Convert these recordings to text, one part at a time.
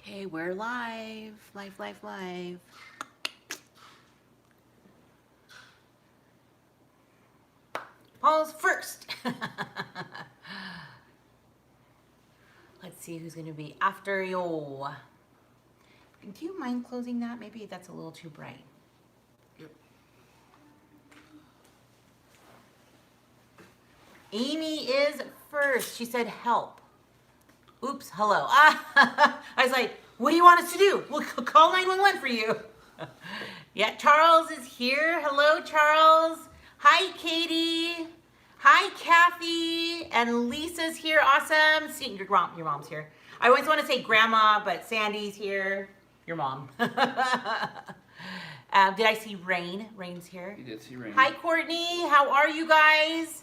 Okay, we're live. Live. Paul's first. Let's see who's going to be after you. Do you mind closing that? Maybe that's a little too bright. Yep. Amy is first. She said help. Oops, hello. I was like, what do you want us to do? We'll call 911 for you. Yeah, Charles is here. Hello, Charles. Hi, Katie. Hi, Kathy. And Lisa's here. Awesome. See, your mom's here. I always want to say grandma, but Sandy's here. Your mom. Did I see Rain? Rain's here. You did see Rain. Hi, Courtney. How are you guys?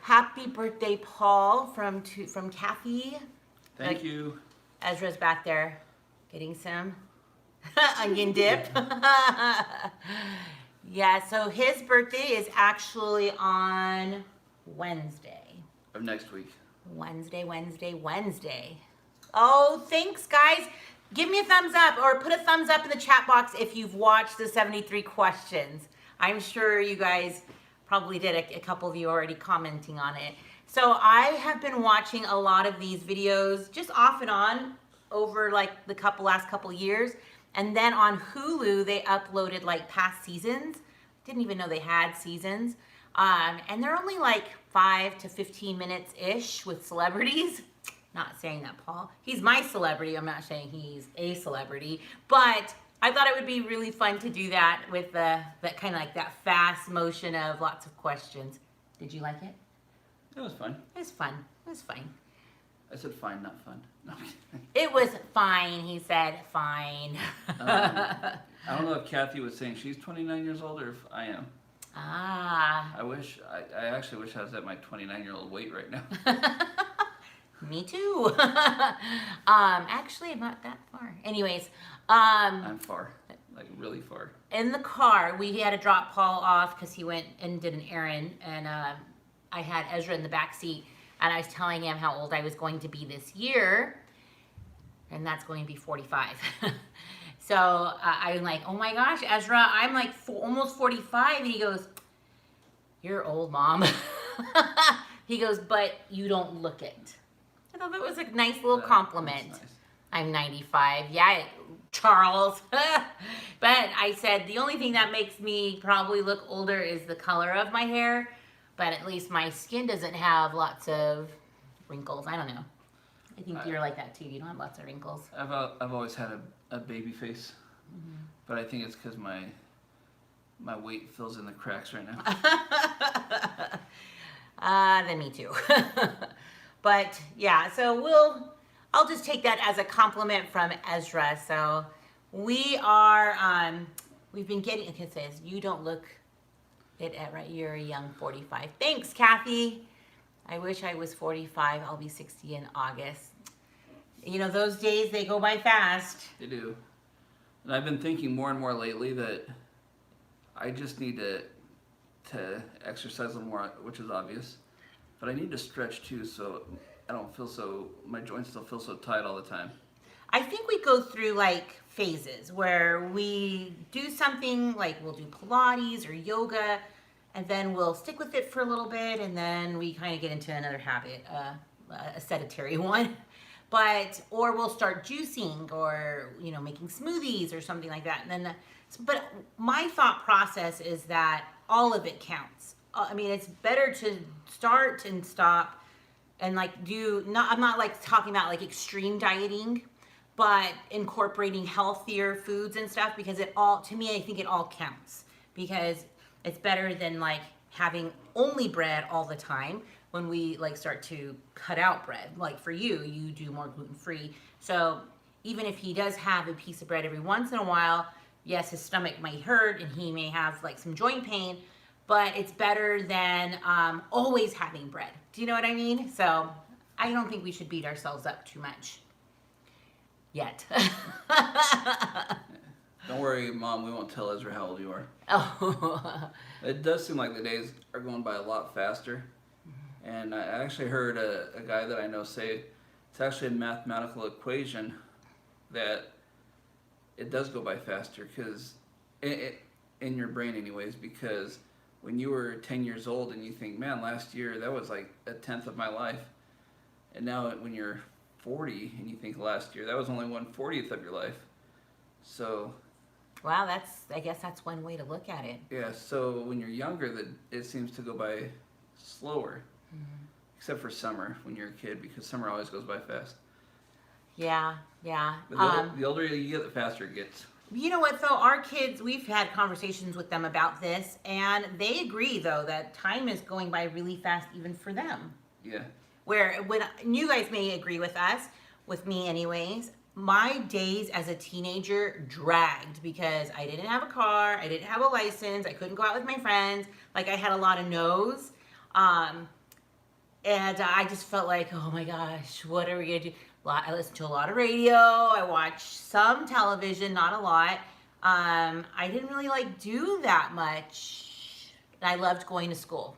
Happy birthday, Paul, from Kathy. Thank you. Ezra's back there getting some onion dip. Yeah, so his birthday is actually on Wednesday. Of next week. Wednesday. Oh, thanks, guys. Give me a thumbs up or put a thumbs up in the chat box if you've watched the 73 questions. I'm sure you guys probably did. A couple of you already commenting on it. So I have been watching a lot of these videos just off and on over like the last couple years. And then on Hulu, they uploaded like past seasons. Didn't even know they had seasons. And they're only like 5 to 15 minutes-ish with celebrities. Not saying that, Paul. He's my celebrity. I'm not saying he's a celebrity. But I thought it would be really fun to do that with that kind of like that fast motion of lots of questions. Did you like it? It was fun. It was fun. It was fine. I said fine, not fun. No. It was fine, he said. Fine. I don't know if Kathy was saying she's 29 years old or if I am. Ah. I actually wish I was at my 29-year-old weight right now. Me too. Actually, I'm not that far. Anyways. I'm far. Like really far. In the car, we had to drop Paul off because he went and did an errand. And I had Ezra in the back seat. And I was telling him how old I was going to be this year. And that's going to be 45. So I'm like, oh my gosh, Ezra, I'm like almost 45. And he goes, you're old, Mom. He goes, but you don't look it. I thought that was a nice little compliment. Nice. I'm 95. Yeah, Charles. But I said, the only thing that makes me probably look older is the color of my hair. But at least my skin doesn't have lots of wrinkles. I don't know. I think you're like that too. You don't have lots of wrinkles. I've always had a baby face. Mm-hmm. But I think it's because my weight fills in the cracks right now. Then me too. But yeah, so I'll just take that as a compliment from Ezra. So we are, we've been getting, okay, it says, you don't look it at right, you're a young 45. Thanks, Kathy. I wish I was 45. I'll be 60 in August. You know, those days, they go by fast. They do. And I've been thinking more and more lately that I just need to exercise a little more, which is obvious. But I need to stretch too, so I don't feel so, my joints don't feel so tight all the time. I think we go through like phases where we do something like we'll do Pilates or yoga, and then we'll stick with it for a little bit, and then we kind of get into another habit, a sedentary one. Or we'll start juicing or, you know, making smoothies or something like that. And then, but my thought process is that all of it counts. I mean, it's better to start and stop and like I'm not like talking about like extreme dieting, but incorporating healthier foods and stuff, because to me, I think it all counts, because it's better than like having only bread all the time when we like start to cut out bread. Like for you do more gluten-free. So even if he does have a piece of bread every once in a while, yes, his stomach might hurt and he may have like some joint pain, but it's better than always having bread. Do you know what I mean? So I don't think we should beat ourselves up too much yet. Don't worry, Mom, we won't tell Ezra how old you are. Oh. It does seem like the days are going by a lot faster. And I actually heard a guy that I know say it's actually a mathematical equation that it does go by faster because in your brain anyways, because when you were 10 years old and you think, man, last year that was like a tenth of my life, and now when you're 40 and you think last year that was only 1/40th of your life. So Wow, I guess that's one way to look at it. yeah, so when you're younger, that it seems to go by slower, except for summer when you're a kid, because summer always goes by fast. Yeah, yeah. But the older you get, the faster it gets. You know what, though? Our kids, we've had conversations with them about this, and they agree, though, that time is going by really fast even for them. Yeah. Where, when you guys may agree with us, with me anyways, my days as a teenager dragged because I didn't have a car, I didn't have a license, I couldn't go out with my friends, like I had a lot of no's. And I just felt like, oh my gosh, what are we gonna do? I listened to a lot of radio, I watched some television, not a lot. I didn't really like do that much. I loved going to school.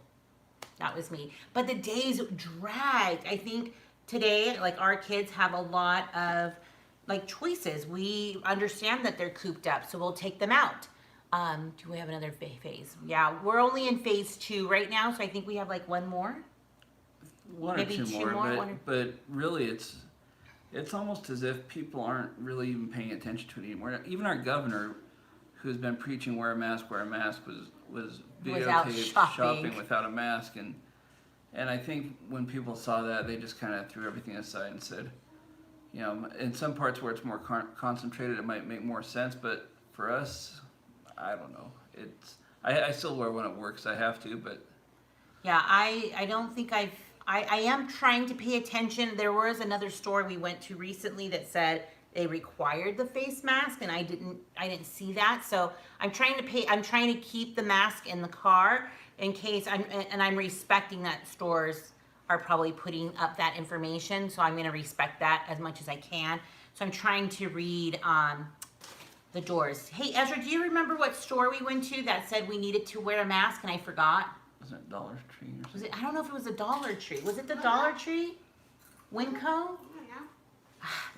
That was me. But the days dragged. I think today, like our kids have a lot of like choices. We understand that they're cooped up, so we'll take them out. Do we have another phase? Yeah, we're only in phase 2 right now, so I think we have like one more. One Maybe or two two more, more, but really it's almost as if people aren't really even paying attention to it anymore. Even our governor, who's been preaching wear a mask, was Without videotaped shopping. without a mask, and I think when people saw that, they just kind of threw everything aside and said, you know, in some parts where it's more concentrated, it might make more sense, but for us, I don't know. I still wear one at work, so I have to, but Yeah, I don't think I am trying to pay attention. There was another store we went to recently that said they required the face mask, and I didn't see that. So I'm trying to keep the mask in the car in case I'm respecting that stores are probably putting up that information. So I'm going to respect that as much as I can. So I'm trying to read the doors. Hey, Ezra, do you remember what store we went to that said we needed to wear a mask and I forgot? was it Dollar Tree or something? Was it? I don't know if it was a Dollar Tree. Was it the Dollar Tree? Winco?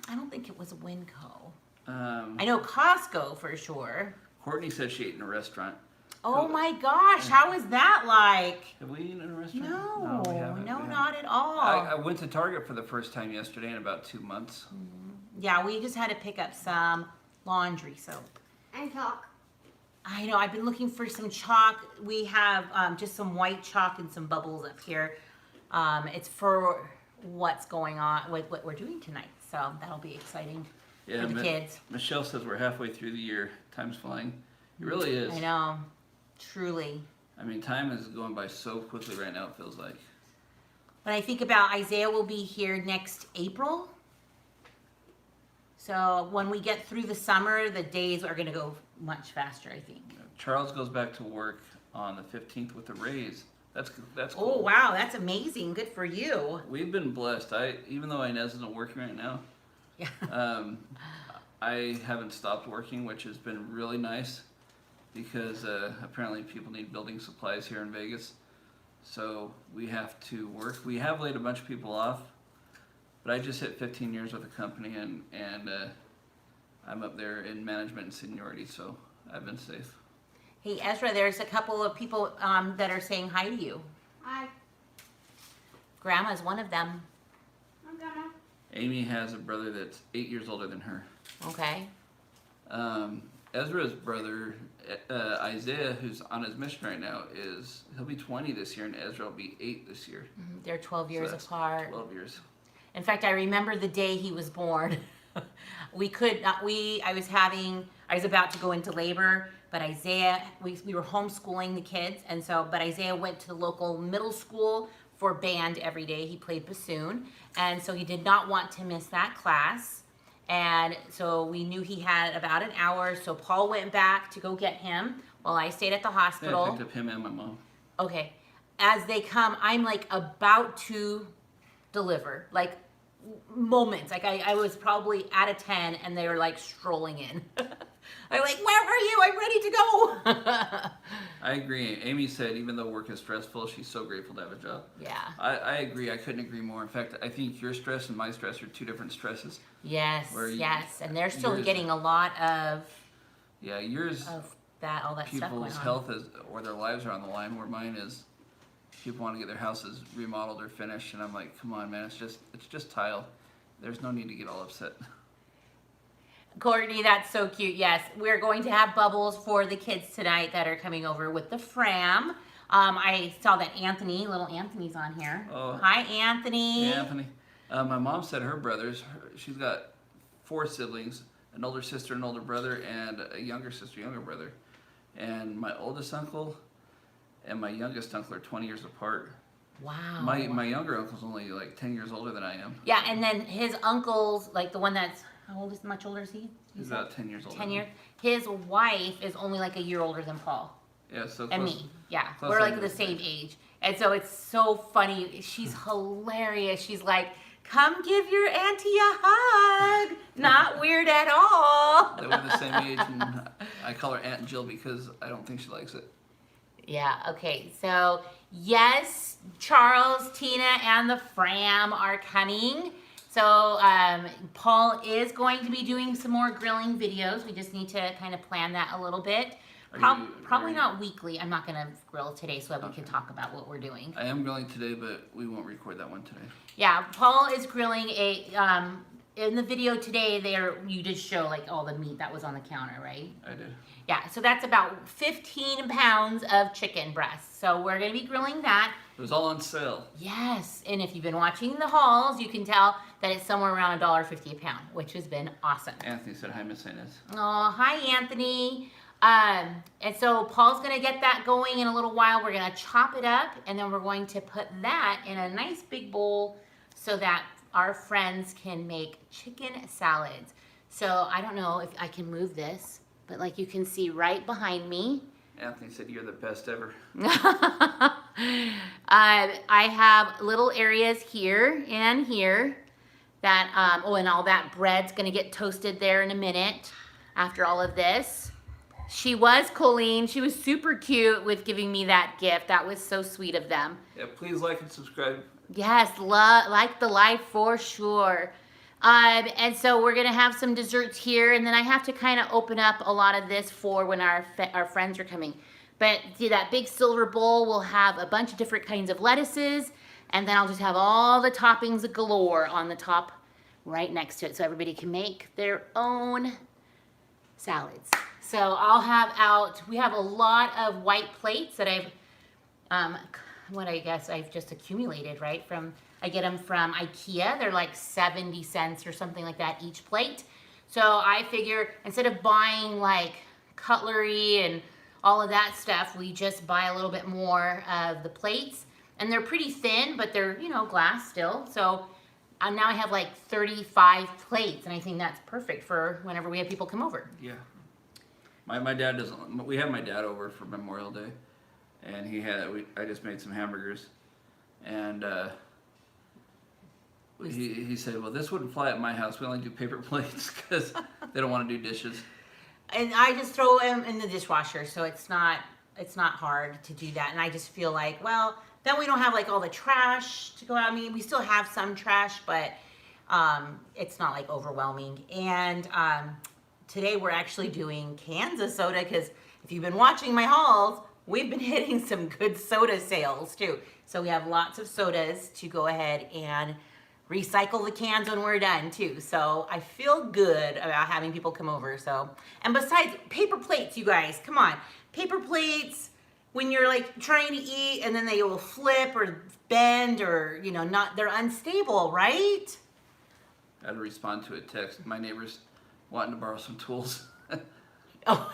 I don't think it was Winco. I know Costco for sure. Courtney said she ate in a restaurant. Oh my gosh, how is that like? Have we eaten in a restaurant? No, we haven't. no, We haven't. not at all. I went to Target for the first time yesterday in about 2 months. Yeah, we just had to pick up some laundry soap. And chalk. I know, I've been looking for some chalk. We have just some white chalk and some bubbles up here. It's for what's going on, with what we're doing tonight. So that'll be exciting for the kids. Michelle says we're halfway through the year. Time's flying. It really is. I know, truly. I mean, time is going by so quickly right now, it feels like. When I think about Isaiah will be here next April. So when we get through the summer, the days are going to go much faster, I think. Charles goes back to work on the 15th with a raise. That's cool. Oh, wow, that's amazing. Good for you. We've been blessed. Even though Ines isn't working right now, Yeah. I haven't stopped working, which has been really nice because apparently people need building supplies here in Vegas. So we have to work. We have laid a bunch of people off, but I just hit 15 years with the company, and I'm up there in management and seniority, so I've been safe. Hey, Ezra, there's a couple of people that are saying hi to you. Hi. Grandma's one of them. I'm gonna. Amy has a brother that's 8 years older than her. Okay. Ezra's brother, Isaiah, who's on his mission right now, he'll be 20 this year, and Ezra will be 8 this year. They're 12 So years that's apart. 12 years. In fact, I remember the day he was born. I was about to go into labor, but Isaiah, we were homeschooling the kids, but Isaiah went to the local middle school for band every day. He played bassoon, and so he did not want to miss that class. And so we knew he had about an hour, so Paul went back to go get him while I stayed at the Yeah, hospital. I picked up him and my mom. Okay. As they come, I'm like about to deliver, like moments. Like I was probably at a 10 and they were like strolling in. I'm like, where are you? I'm ready to go. I agree. Amy said even though work is stressful, she's so grateful to have a job. Yeah. I agree. I couldn't agree more. In fact, I think your stress and my stress are two different stresses. Yes, Where yes. And they're still yours- getting a lot of Yeah, yours that, all that stuff going on. people's health is or their lives are on the line. Where mine is, people want to get their houses remodeled or finished, and I'm like, come on, man, it's just tile. There's no need to get all upset. Courtney, that's so cute. Yes, we're going to have bubbles for the kids tonight that are coming over with the Fram. I saw that little Anthony's on here. Oh. Hi, Anthony. Hey, Anthony. My mom said her brothers. She's got 4 siblings: an older sister, an older brother, and a younger sister, younger brother. And my oldest uncle and my youngest uncle are 20 years apart. Wow. My younger uncle's only like 10 years older than I am. Yeah, and then his uncle's, like the one that's, how old is, much older is he? He's about 10 years older. 10 years. His wife is only like a year older than Paul. Yeah, so And close. me. Yeah, close we're like age. the same age. And so it's so funny. She's hilarious. She's like, come give your auntie a hug. Not weird at all. They were the same age, and I call her Aunt Jill because I don't think she likes it. Yeah, okay. So, yes, Charles, Tina, and the Fram are coming. So, Paul is going to be doing some more grilling videos. We just need to kind of plan that a little bit. Probably not weekly. I'm not going to grill today so that we can talk about what we're doing. I am grilling today, but we won't record that one today. Yeah, Paul is grilling in the video today, you did show like all the meat that was on the counter, right? I did. Yeah, so that's about 15 pounds of chicken breast. So we're going to be grilling that. It was all on sale. Yes, and if you've been watching the hauls, you can tell that it's somewhere around $1.50 a pound, which has been awesome. Anthony said hi, Miss Ines. Oh, hi, Anthony. And so Paul's going to get that going in a little while. We're going to chop it up, and then we're going to put that in a nice big bowl so that our friends can make chicken salads. So I don't know if I can move this, but like you can see right behind me, Anthony said you're the best ever. I have little areas here and here that, and all that bread's gonna get toasted there in a minute after all of this. She was Colleen. She was super cute with giving me that gift. That was so sweet of them. Yeah, please like and subscribe. Yes, like the live for sure. And so we're gonna have some desserts here, and then I have to kind of open up a lot of this for when our friends are coming. But see, that big silver bowl will have a bunch of different kinds of lettuces, and then I'll just have all the toppings galore on the top right next to it, so everybody can make their own salads. So I'll have we have a lot of white plates that I've I've just accumulated, right? I get them from IKEA. They're like 70 cents or something like that each plate. So I figure instead of buying like cutlery and all of that stuff, we just buy a little bit more of the plates. And they're pretty thin, but they're, glass still. So now I have like 35 plates, and I think that's perfect for whenever we have people come over. Yeah. My dad doesn't. We had my dad over for Memorial Day, and I just made some hamburgers, and he said, "Well, this wouldn't fly at my house. We only do paper plates because they don't want to do dishes." And I just throw them in the dishwasher, so it's not hard to do that. And I just feel like, well, then we don't have like all the trash to go out. I mean, we still have some trash, but it's not like overwhelming. And today we're actually doing cans of soda because if you've been watching my hauls, we've been hitting some good soda sales too. So we have lots of sodas to go ahead and recycle the cans when we're done too. So I feel good about having people come over. So, and besides paper plates, you guys, come on. Paper plates, when you're like trying to eat and then they will flip or bend or, they're unstable, right? I had to respond to a text. My neighbor's wanting to borrow some tools. Oh.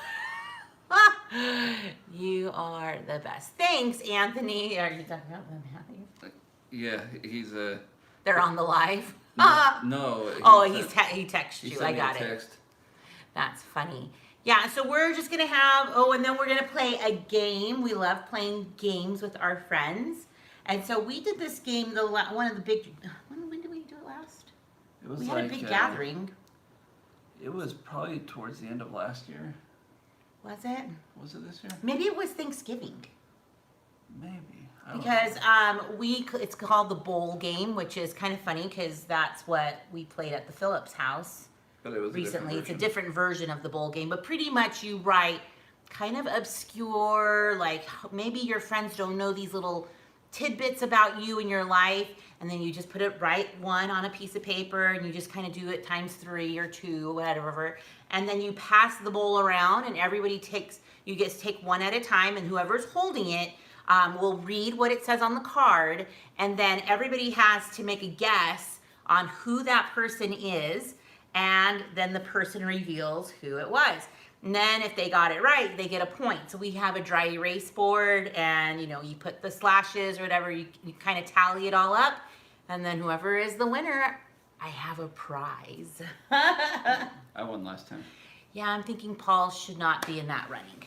You are the best. Thanks, Anthony. Are you talking about them, Matthew? Yeah, he's a... They're on the live. No. He texted you. I got it. Text. That's funny. Yeah, so we're just gonna have, and then we're gonna play a game. We love playing games with our friends. And so we did this game, one of the big, when did we do it last? It was We had a big gathering. It was probably towards the end of last year. Was it? Was it this year? Maybe it was Thanksgiving. Maybe. I don't Because know. it's called the bowl game, which is kind of funny because that's what we played at the Phillips house But it was recently. A It's a different different version of the bowl game, but pretty much you write kind of obscure, like maybe your friends don't know these little tidbits about you and your life, and then you just put it write one on a piece of paper, and you just kind of do it times 3 or 2, whatever, and then you pass the bowl around, and you get to take one at a time, and whoever's holding it will read what it says on the card, and then everybody has to make a guess on who that person is, and then the person reveals who it was. And then if they got it right, they get a point. So we have a dry erase board, and you put the slashes or whatever, you kind of tally it all up, and then whoever is the winner, I have a prize. I won last time. Yeah, I'm thinking Paul should not be in that running.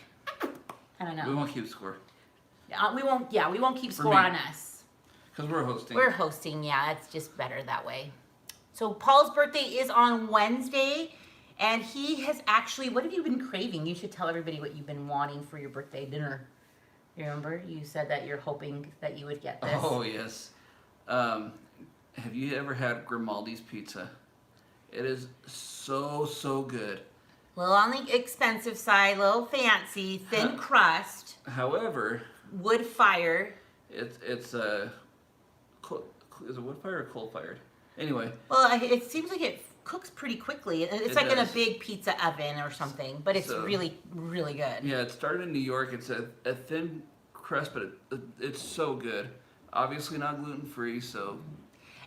I don't know. We won't keep score. We won't keep For score me. on us. Because we're hosting. We're hosting, yeah, it's just better that way. So Paul's birthday is on Wednesday, and he has actually, what have you been craving? You should tell everybody what you've been wanting for your birthday dinner. You remember? You said that you're hoping that you would get this. Oh, yes. Have you ever had Grimaldis pizza? It is so good. A little on the expensive side, a little fancy, thin crust, However, wood fire. it's is it wood fire or coal fired? Anyway, Well, it seems like it cooks pretty quickly. It's It like in a does. big pizza oven or something, but it's So- really, really good. yeah, it started in New York. It's a thin crust, but it's so good. Obviously not gluten free, so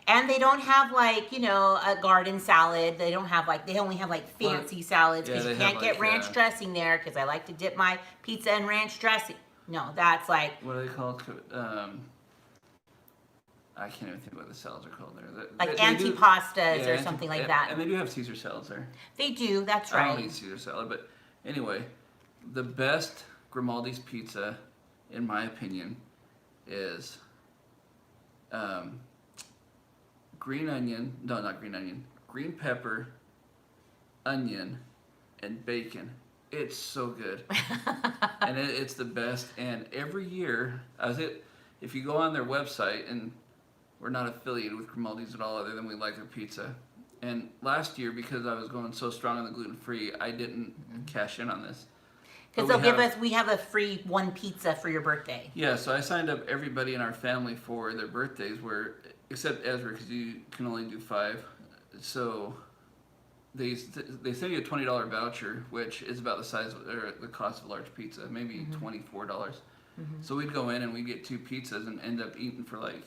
And they don't have a garden salad. They only have fancy salads yeah, because you they have, can't get like, ranch dressing there because I like to dip my pizza in ranch dressing. No, that's like, what do they call it? I can't even think what the salads are called there. like They do- antipastas or yeah, something like and- that. And they do have Caesar salads there. They do, that's I don't right. eat Caesar salad, but anyway, the best Grimaldis pizza, in my opinion, is green onion. No, not green onion. Green pepper, onion, and bacon. It's so good, and it's the best. And every year, if you go on their website, and we're not affiliated with Grimaldis at all, other than we like their pizza. And last year, because I was going so strong on the gluten free, I didn't cash in on this. Because But we have a free one pizza for your birthday. Yeah, so I signed up everybody in our family for their birthdays, except Ezra, because you can only do 5. So they send you a $20 voucher, which is about the size or the cost of a large pizza, maybe $24. So we'd go in and we'd get 2 pizzas and end up eating for like.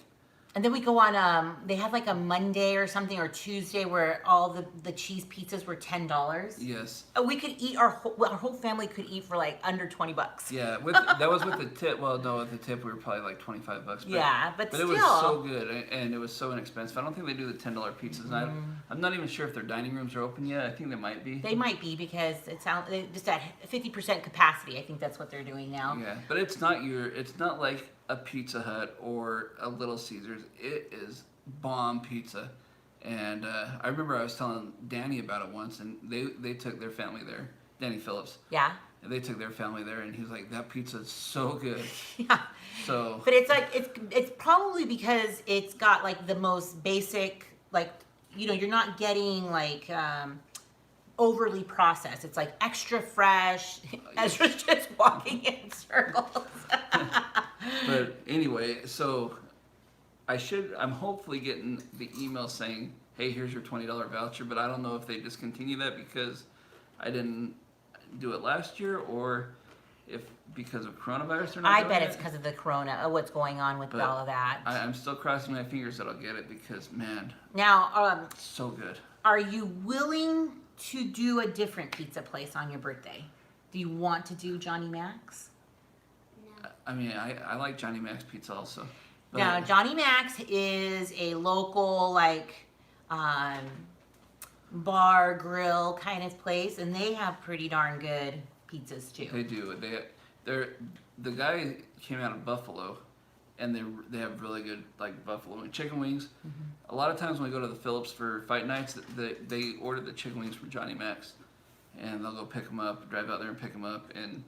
And then we go on, they had like a Monday or something, or Tuesday, where all the cheese pizzas were $10. Yes. We could eat, our whole family could eat for like under $20. Yeah, that was with the tip. Well, no, with the tip we were probably like $25. But, Yeah, but it still. was so good, and it was so inexpensive. I don't think they do the $10 pizzas. And I'm not even sure if their dining rooms are open yet. I think they might be. They might be because they just at 50% capacity. I think that's what they're doing now. Yeah, but it's not like a Pizza Hut or a Little Caesars. It is bomb pizza. And I remember I was telling Danny about it once, and they took their family there. Danny Phillips. Yeah. And they took their family there, and he was like, "That pizza is so good." Yeah. So. But it's like it's probably because it's got like the most basic, like, you're not getting like overly processed. It's like extra fresh. Ezra's just walking in circles. But anyway, so I'm hopefully getting the email saying, "Hey, here's your $20 voucher," but I don't know if they discontinue that because I didn't do it last year, or if because of coronavirus or not. I bet it's because of the corona, what's going on with But all of that. I'm still crossing my fingers that I'll get it because, man, Now, it's so good. are you willing to do a different pizza place on your birthday? Do you want to do Johnny Mac's? No. I mean, I like Johnny Mac's pizza also. But Now, Johnny Mac's is a local, like, bar, grill kind of place, and they have pretty darn good pizzas, too. they do. The guy came out of Buffalo, and they have really good like buffalo wing chicken wings. A lot of times when we go to the Phillips for fight nights, they order the chicken wings from Johnny Mac's, and they'll go pick them up, drive out there and pick them up, and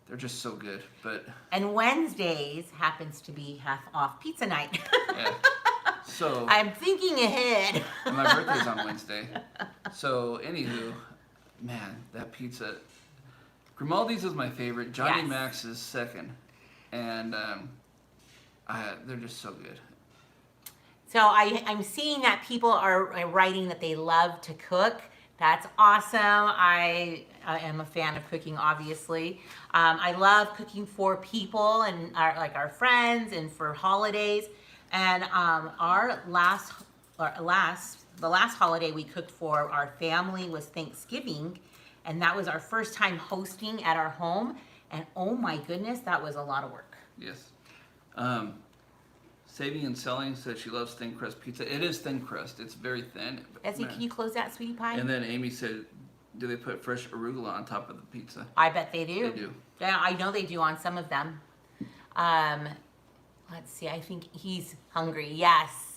they're just so good. But And Wednesdays happens to be half off pizza night. yeah, so I'm thinking ahead. and my birthday's on Wednesday. So anywho, man, that pizza. Grimaldis is my favorite. Johnny Yes. Mac's is second, and they're just so good. So I'm seeing that people are writing that they love to cook. That's awesome. I am a fan of cooking, obviously. I love cooking for people and our friends and for holidays. And the last holiday we cooked for our family was Thanksgiving, and that was our first time hosting at our home. And oh my goodness, that was a lot of work. Yes. Saving and Selling said she loves thin crust pizza. It is thin crust. It's very thin. Ezzy, Man. can you close that, sweetie pie? And then Amy said, do they put fresh arugula on top of the pizza? I bet they do. They do. Yeah, I know they do on some of them. Let's see. I think he's hungry. Yes.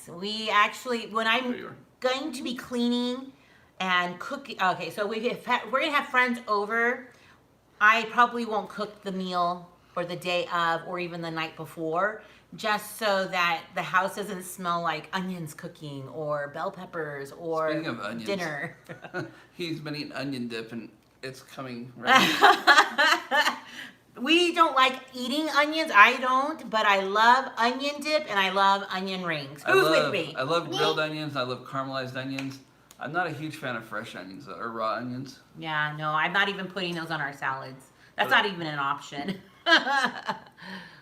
We actually, when I'm There you are. going to be cleaning and cooking. Okay, so we're gonna have friends over. I probably won't cook the meal or the day of or even the night before, just so that the house doesn't smell like onions cooking or bell peppers or Speaking of onions. dinner. He's been eating onion dip, and it's coming right. We don't like eating onions. I don't, but I love onion dip and I love onion rings. Who's with me? I love grilled onions. I love caramelized onions. I'm not a huge fan of fresh onions or raw onions. Yeah, no, I'm not even putting those on our salads. That's But- not even an option.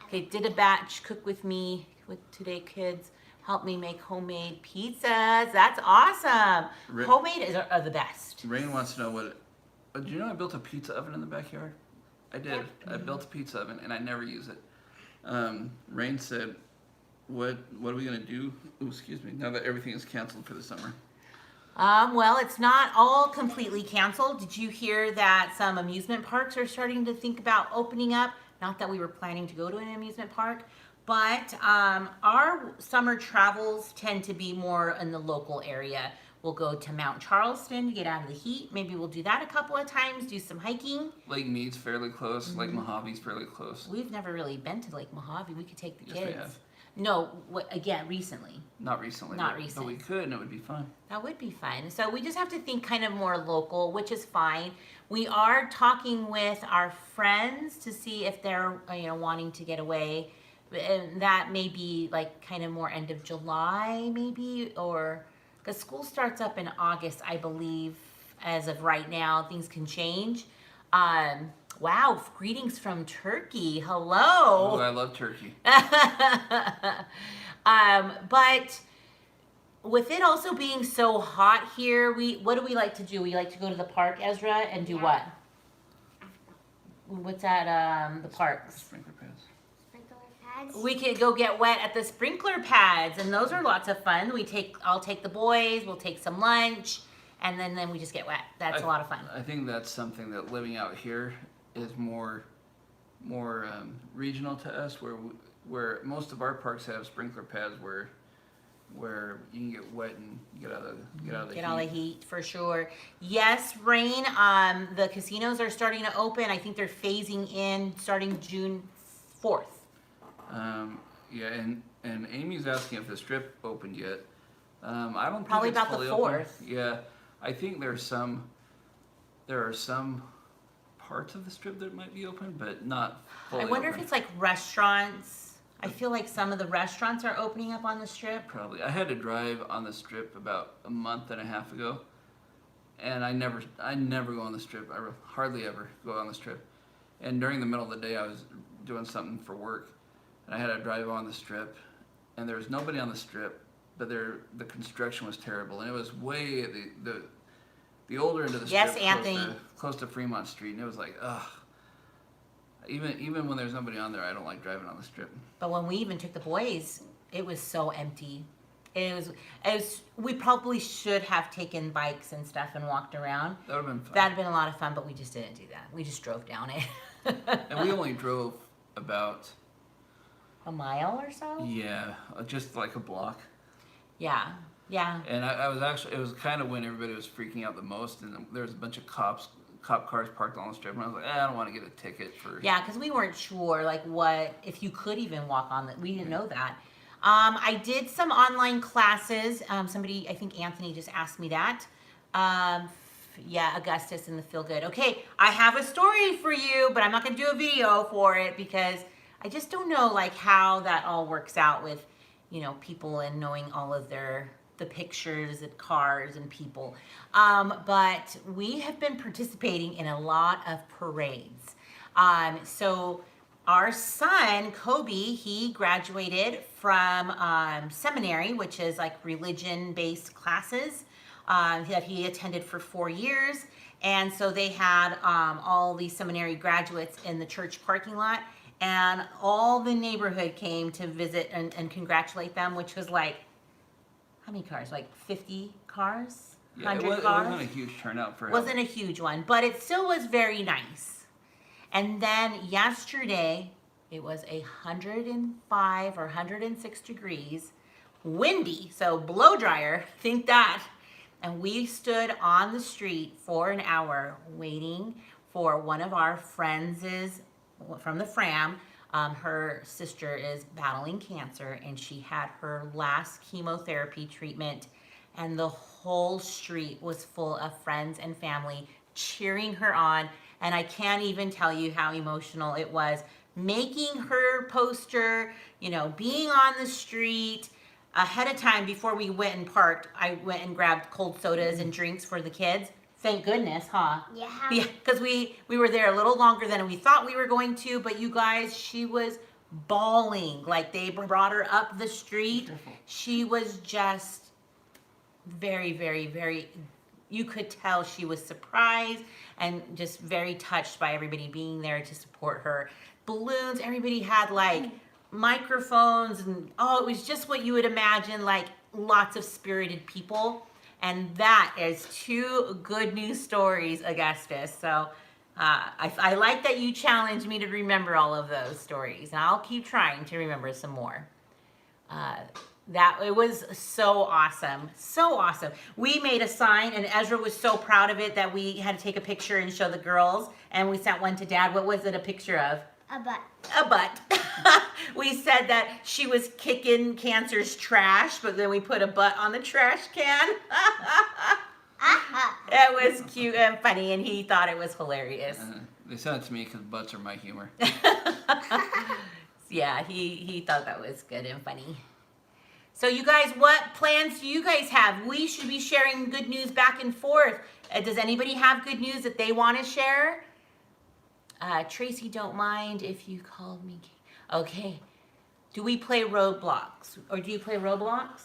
Okay, did a batch cook with me with today, kids. Help me make homemade pizzas. That's awesome. Homemade are the best. Rain wants to know do you know I built a pizza oven in the backyard? I did. I built a pizza oven and I never use it. Rain said, what are we going to do? Ooh, excuse me. Now that everything is canceled for the summer. Well, it's not all completely canceled. Did you hear that some amusement parks are starting to think about opening up? Not that we were planning to go to an amusement park, but our summer travels tend to be more in the local area. We'll go to Mount Charleston to get out of the heat. Maybe we'll do that a couple of times, do some hiking. Lake Mead's fairly close. Lake Mojave's fairly close. We've never really been to Lake Mojave. We could take the Yes, we kids. have. No, again, recently. Not recently. Not but recent. we could and it would be fun. That would be fun. So we just have to think kind of more local, which is fine. We are talking with our friends to see if they're, wanting to get away. And that may be like kind of more end of July, maybe, or because school starts up in August, I believe, as of right now. Things can change. Wow, greetings from Turkey. Hello. Oh, I love turkey. But with it also being so hot here, what do we like to do? We like to go to the park, Ezra, and do what? What's at the parks? Sprinkler pads. Sprinkler pads. We could go get wet at the sprinkler pads, and those are lots of fun. I'll take the boys, we'll take some lunch, and then we just get wet. That's a lot of fun. I think that's something that living out here is more regional to us, where most of our parks have sprinkler pads where you can get wet and get out of the Get all the heat for sure. Yes, Rain. The casinos are starting to open. I think they're phasing in starting June 4th. Yeah, and Amy's asking if the strip opened yet. I don't Probably think it's about the fully open. 4th. Yeah, I think there are some parts of the strip that might be open, but not fully I wonder open. if it's like restaurants. I feel like some of the restaurants are opening up on the strip. Probably. I had to drive on the strip about a month and a half ago, and I never go on the strip. I hardly ever go on the strip. And during the middle of the day, I was doing something for work, and I had to drive on the strip, and there was nobody on the strip, but the construction was terrible, and it was way at the older end of the Yes, strip, Anthony. close to Fremont Street, and it was like, ugh. Even when there's nobody on there, I don't like driving on the strip. But when we even took the boys, it was so empty. It was. We probably should have taken bikes and stuff and walked around. That would have been fun. That'd have been a lot of fun, but we just didn't do that. We just drove down it. And we only drove about a mile or so. Yeah, just like a block. Yeah, yeah. And I was actually, it was kind of when everybody was freaking out the most, and there was a bunch of cop cars parked on the strip, and I was like, I don't want to get a ticket for. Yeah, because we weren't sure, like, what, if you could even walk on that. We didn't know that. I did some online classes. Somebody, I think Anthony just asked me that. Yeah, Augustus and the Feel Good. Okay, I have a story for you, but I'm not going to do a video for it because I just don't know, like, how that all works out with, people and knowing all of the pictures and cars and people. But we have been participating in a lot of parades. So our son, Kobe, he graduated from seminary, which is like religion-based classes that he attended for 4 years. And so they had all these seminary graduates in the church parking lot, and all the neighborhood came to visit and congratulate them, which was like, how many cars? Like 50 cars? Yeah, 100 it cars? wasn't a huge turnout for. Wasn't a huge one, but it still was very nice. And then yesterday, it was 105 or 106 degrees, windy, so blow dryer, think that. And we stood on the street for an hour waiting for one of our friends from the Fram. Her sister is battling cancer, and she had her last chemotherapy treatment, and the whole street was full of friends and family cheering her on. And I can't even tell you how emotional it was, making her poster, being on the streat. Ahead of time, before we went and parked, I went and grabbed cold sodas and drinks for the kids. Thank goodness, huh? Yeah. Yeah, because we were there a little longer than we thought we were going to, but you guys, she was bawling. Like, they brought her up the street. She was just very, very, very, you could tell she was surprised and just very touched by everybody being there to support her. Balloons, everybody had like microphones, and it was just what you would imagine, like lots of spirited people. And that is 2 good news stories, Augustus. So I like that you challenged me to remember all of those stories, and I'll keep trying to remember some more. It was so awesome. So awesome. We made a sign, and Ezra was so proud of it that we had to take a picture and show the girls, and we sent one to Dad. What was it a picture of? A butt. A butt. We said that she was kicking cancer's trash, but then we put a butt on the trash can. It was cute and funny, and he thought it was hilarious. They sent it to me because butts are my humor. Yeah, he thought that was good and funny. So you guys, what plans do you guys have? We should be sharing good news back and forth. Does anybody have good news that they want to share? Tracy, don't mind if you called me. Okay. Do we play Roblox? Or do you play Roblox?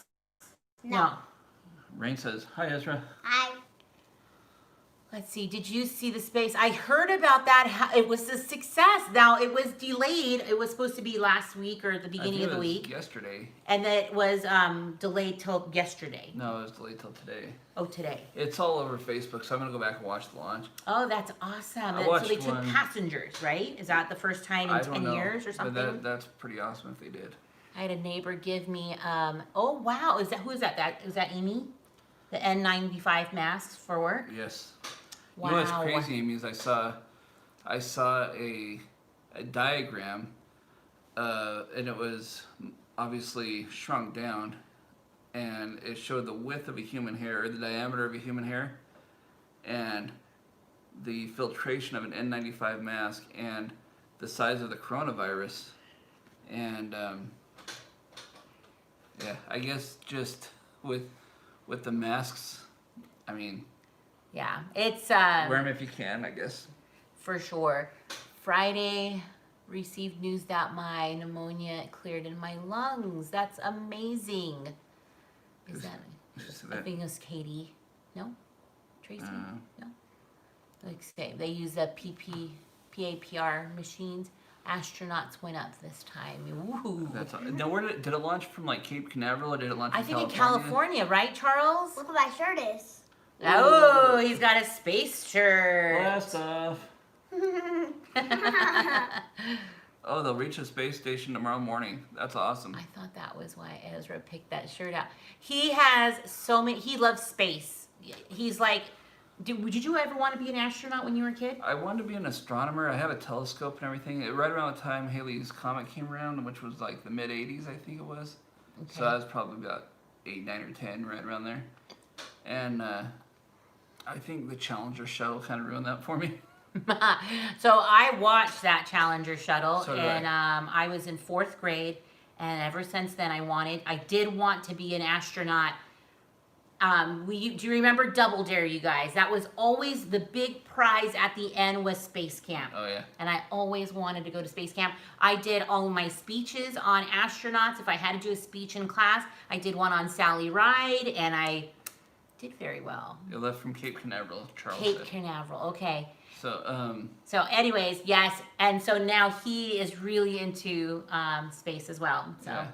No. Rain says, hi, Ezra. Hi. Let's see. Did you see the space? I heard about that. It was a success. Now, it was delayed. It was supposed to be last week or at the beginning of the week. Yesterday. And it was delayed till yesterday. No, it was delayed till today. Oh, today. It's all over Facebook, so I'm going to go back and watch the launch. Oh, that's awesome. So they took passengers, right? Is that the first time in 10 years or something? But that's pretty awesome if they did. I had a neighbor give me, oh, wow. Who is that? Was that Amy? The N95 masks for work? Yes. Wow. You know what's crazy, Amy, is I saw a diagram, and it was obviously shrunk down, and it showed the width of a human hair, or the diameter of a human hair, and the filtration of an N95 mask, and the size of the coronavirus. And yeah, I guess just with the masks, I mean, yeah, it's wear them if you can, I guess. for sure. Friday, received news that my pneumonia cleared in my lungs. That's amazing. Is that? I think it's Katie. No, Tracy. No. Like say they use the PAPR machines. Astronauts went up this time. Woohoo! Now, where did it launch from? Like Cape Canaveral, or did it launch? I think in California, right, Charles? Look what my shirt is. Oh, he's got a space shirt. Blast off. Oh, they'll reach the space station tomorrow morning. That's awesome. I thought that was why Ezra picked that shirt out. He has so many. He loves space. He's like, did you ever want to be an astronaut when you were a kid? I wanted to be an astronomer. I have a telescope and everything. Right around the time Halley's Comet came around, which was like the mid 80s, I think it was. Okay. So I was probably about 8, 9, or 10, right around there. And I think the Challenger shuttle kind of ruined that for me. So I watched that Challenger shuttle, So did and I was in 4th grade, and ever since then I did want to be an astronaut. Do you remember Double Dare, you guys? That was always the big prize at the end was space camp. Oh, yeah. And I always wanted to go to space camp. I did all my speeches on astronauts. If I had to do a speech in class, I did one on Sally Ride, and I did very well. You left from Cape Canaveral, Charles Cape said. Canaveral, okay. So, anyways, yes, and so now he is really into space as well. So yeah.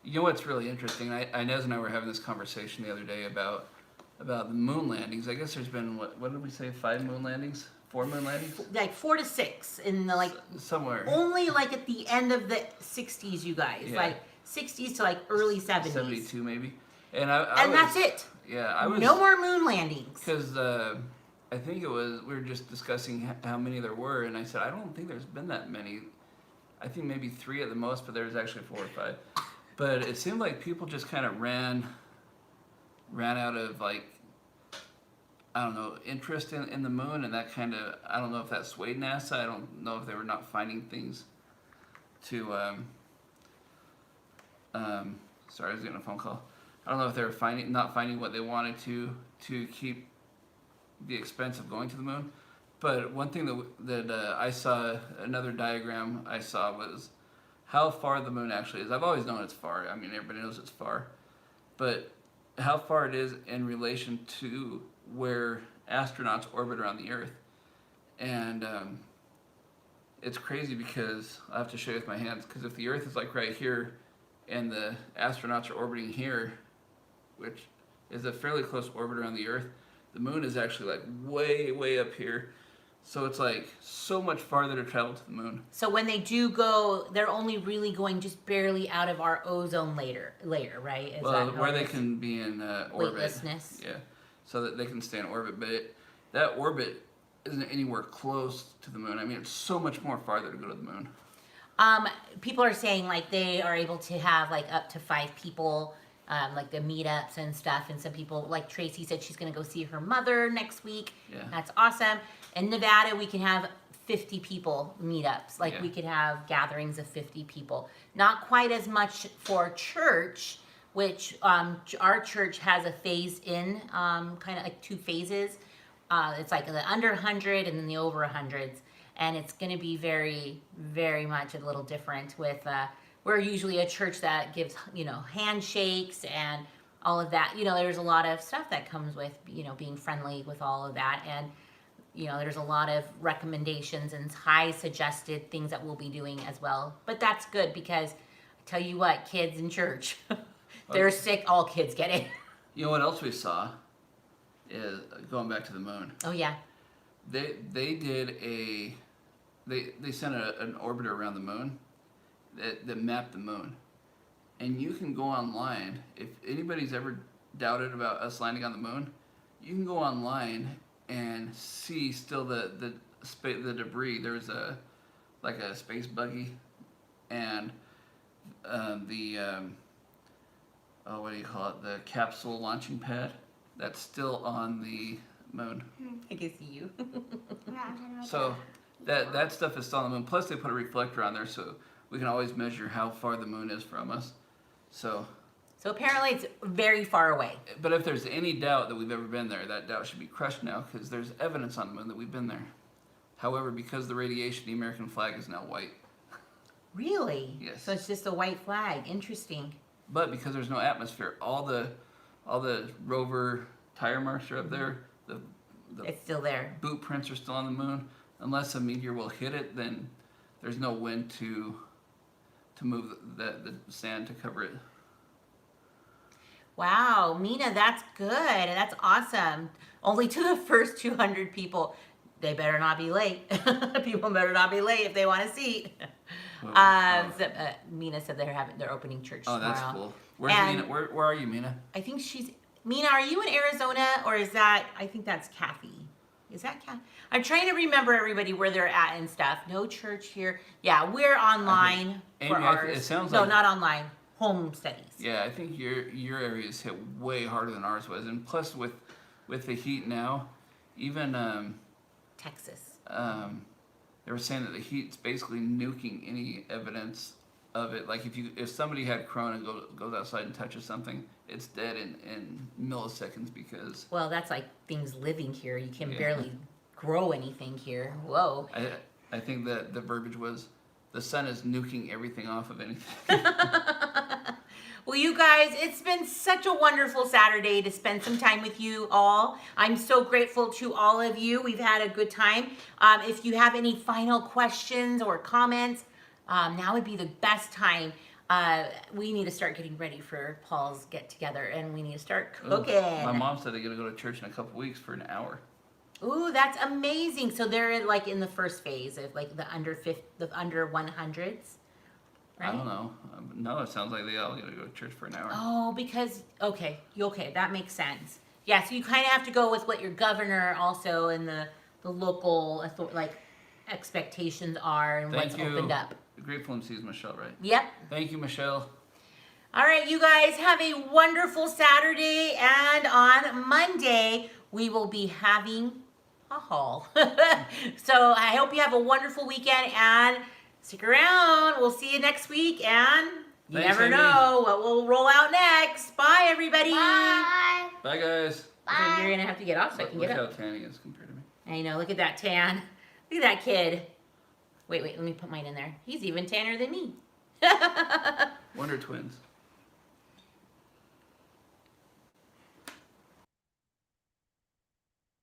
You know what's really interesting? Inez and I were having this conversation the other day about the moon landings. I guess there's been, what did we say, 5 moon landings? 4 moon landings? like 4 to 6 in the Somewhere. only like at the end of the 60s, you guys. Yeah. Like 60s to like early 70s. 72 maybe. And I was, that's it. Yeah, I was. No more moon landings. Because I think we were just discussing how many there were, and I said, I don't think there's been that many. I think maybe 3 at the most, but there was actually 4 or 5. But it seemed like people just kind of ran out of, like, I don't know, interest in the moon, and that kind of, I don't know if that swayed NASA. I don't know if they were not finding things to, sorry, I was getting a phone call. I don't know if they were not finding what they wanted to keep the expense of going to the moon. But one thing that I saw, another diagram I saw was how far the moon actually is. I've always known it's far. I mean, everybody knows it's far. But how far it is in relation to where astronauts orbit around the Earth. And it's crazy because I have to show you with my hands, because if the Earth is like right here and the astronauts are orbiting here, which is a fairly close orbit around the Earth, the moon is actually like way, way up here. So it's like so much farther to travel to the moon. So when they do go, they're only really going just barely out of our ozone layer, right? Is Well, that how where it they is? can be in orbit. Weightlessness. Yeah, so that they can stay in orbit. But that orbit isn't anywhere close to the moon. I mean, it's so much more farther to go to the moon. People are saying like they are able to have like up to 5 people, like the meetups and stuff. And some people, like Tracy said, she's going to go see her mother next week. Yeah. That's awesome. In Nevada, we can have 50 people meetups. Like Yeah. we could have gatherings of 50 people. Not quite as much for church, which our church has a phased in, kind of like 2 phases. It's like the under 100 and then the over 100s. And it's going to be very, very much a little different with, we're usually a church that gives, handshakes and all of that. There's a lot of stuff that comes with, being friendly with all of that. And, there's a lot of recommendations and high suggested things that we'll be doing as well. But that's good because I tell you what, kids in church, they're sick. All kids get it. You know what else we saw is going back to the moon. Oh, yeah. They did they sent an orbiter around the moon that mapped the moon, and you can go online. If anybody's ever doubted about us landing on the moon, you can go online and see still the debris. There's a space buggy, and what do you call it? The capsule launching pad that's still on the moon. I can see you. So that stuff is still on the moon. Plus they put a reflector on there so we can always measure how far the moon is from us. So apparently it's very far away. but if there's any doubt that we've ever been there, that doubt should be crushed now because there's evidence on the moon that we've been there. However, because of the radiation, the American flag is now white. Really? Yes. So it's just a white flag. Interesting. But because there's no atmosphere, all the rover tire marks are up there. The It's still there. boot prints are still on the moon. Unless a meteor will hit it, then there's no wind to move the sand to cover it. Wow, Mina, that's good. That's awesome. Only to the first 200 people. They better not be late. People better not be late if they want a seat. Mina said they're opening church Oh, tomorrow. that's cool. Where's And- Mina? Where are you, Mina? I think Mina, are you in Arizona or is that, I think that's Kathy. Is that Kathy? I'm trying to remember everybody where they're at and stuff. No church here. Yeah, we're online for Amy, ours. it sounds no, like- not online. Home studies. Yeah, I think your area is hit way harder than ours was, and plus with the heat now, even Texas. they were saying that the heat's basically nuking any evidence of it. Like if somebody had corona and goes outside and touches something, it's dead in milliseconds because. Well, that's like things living here. You can Yeah. barely grow anything here. Whoa. I think that the verbiage was the sun is nuking everything off of anything. Well, you guys, it's been such a wonderful Saturday to spend some time with you all. I'm so grateful to all of you. We've had a good time. If you have any final questions or comments, now would be the best time. We need to start getting ready for Paul's get together, and we need to start cooking. My mom said they're gonna go to church in a couple weeks for an hour. Ooh, that's amazing. So they're like in the first phase of like the under 100s, right? I don't know. No, it sounds like they all gotta go to church for an hour. Oh, because okay, that makes sense. Yeah, so you kind of have to go with what your governor also and the local expectations are and Thank what's you. opened up. Grateful MC's Michelle, right? Yep. Thank you, Michelle. All right, you guys have a wonderful Saturday, and on Monday we will be having a haul. So I hope you have a wonderful weekend and stick around. We'll see you next week, and you Thanks, never Amy. know what will roll out next. Bye, everybody. Bye. Bye, guys. Okay, you're gonna have to get off so I can Look get how up. tan he is compared to me. I know. Look at that tan. Look at that kid. Wait. Let me put mine in there. He's even tanner than me. Wonder Twins.